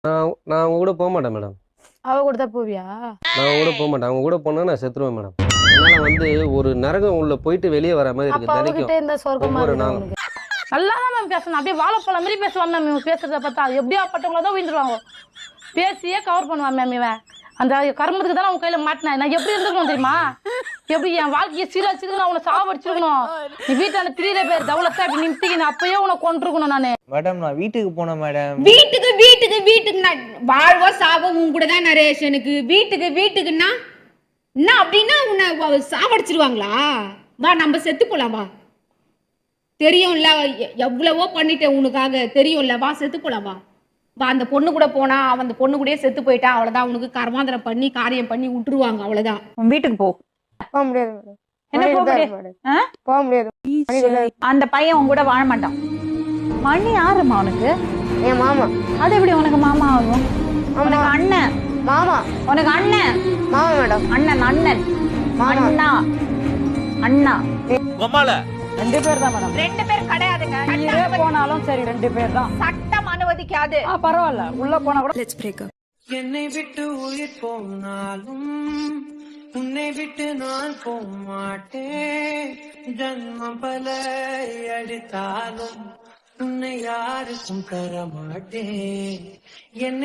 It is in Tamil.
நான் அவங்க கூட போக மாட்டேன் மேடம். அவ கூட தான் போவியா? நான் அவங்க கூட போக மாட்டேன். அவங்க கூட போனா நான் செத்துருவேன் மேடம். என்னால வந்து ஒரு நரகம் உள்ள போயிட்டு வெளியே வர மாதிரி அப்ப இருக்கு அவகிட்ட தினைக்கும். இந்த சொர்க்கமா ஒவ்வொரு இருக்குதா நாளும். உனக்கு? நல்லாதான் மேம் பேசணும். அப்படியே வாழைப்பழம் மாதிரி பேசுவான் மேம் இவன் பேசுறத பார்த்தா. எப்படியா பட்டவங்கள தான் விழுந்துருவாங்க. பேசியே கவர் பண்ணுவான் மேம் இவன். அந்த கர்மத்துக்கு தானே அவன் கையில மாட்டினேன். நான் எப்படி இருந்திருக்கணும் தெரியுமா? எப்படி என் வாழ்க்கையை சீரழிச்சிருக்கணும், அவனை சாவடிச்சிருக்கணும். நீ வீட்டான திடீர பேர் தவளத்தா இப்படி நிறுத்திக்கணும். அப்பயே உன்னை கொண்டிருக்கணும் நானு. மேடம் நான் வீட்டுக்கு போனேன் மேடம். வீட்டுக்கு நான் வாழ்வோ சாவோ உன் கூட தான் நரேஷனுக்கு. வீட்டுக்குன்னா என்ன அப்படின்னா உன்னை சாவடிச்சிருவாங்களா? வா நம்ம செத்து போலாம் வா. தெரியும்ல எவ்வளவோ பண்ணிட்டேன் உனக்காக, தெரியும்ல வா செத்து போலாம் வா. வா அந்த பொண்ணு கூட போனா அவன் அந்த பொண்ணு கூடயே செத்து போயிட்டா அவ்வளவுதான். உனக்கு கர்மாந்திரம் பண்ணி காரியம் பண்ணி விட்டுருவாங்க அவ்வளவுதான். உன் வீட்டுக்கு போ. போக முடியாது மேடம். என்ன போக முடியாது? போக முடியாது. அந்த பையன் உன் கூட வாழ மாட்டான். மணி யாருமா உனக்கு? என் மாமா. அது எப்படி உனக்கு மாமா ஆகும்? உனக்கு அண்ணன். மாமா. உனக்கு அண்ணன். மாமா மேடம். அண்ணன் அண்ணா அண்ணா. ரெண்டு பேர் தான் மேடம். ரெண்டு பேர் கிடையாதுங்க. நீரே போனாலும் சரி, ரெண்டு பேர் தான். சட்டம் அனுமதிக்காது. பரவாயில்ல, உள்ள போனா கூட. Let's break up. என்னை விட்டு உயிர் போனாலும் உன்னை விட்டு நான் போக மாட்டேன். ஜன்மம் பல அடித்தாலும் உன்னை யாருக்கும் தர மாட்டேன்.